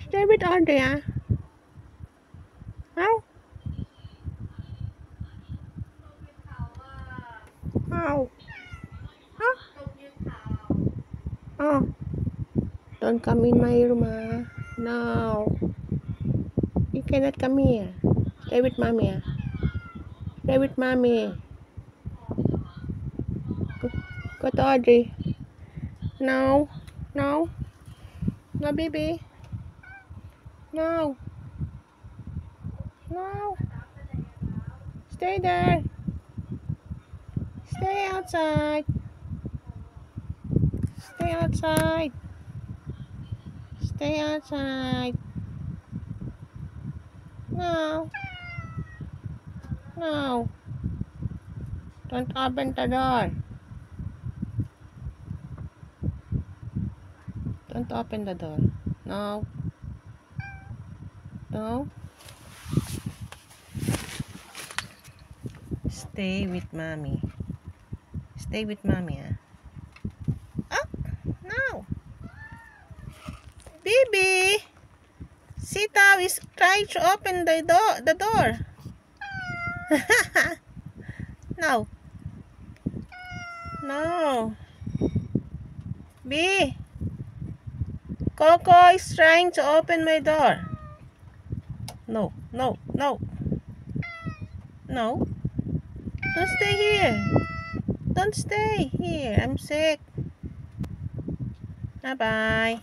Stay with Andrea. How? How? Huh? Oh, don't come in my room, No. You cannot come here. Stay with mommy, Stay with mommy. Go to Audrey. No. No. No, baby. No. No. Stay there. Stay outside. Stay outside. Stay outside. No. No. Don't open the door. Don't open the door. No. No. Stay with mommy. Stay with mommy, Oh, no. Baby. Sita is trying to open the door. No. No. B. Coco is trying to open my door. No, no, no. No. Don't stay here. Don't stay here. I'm sick. Bye-bye.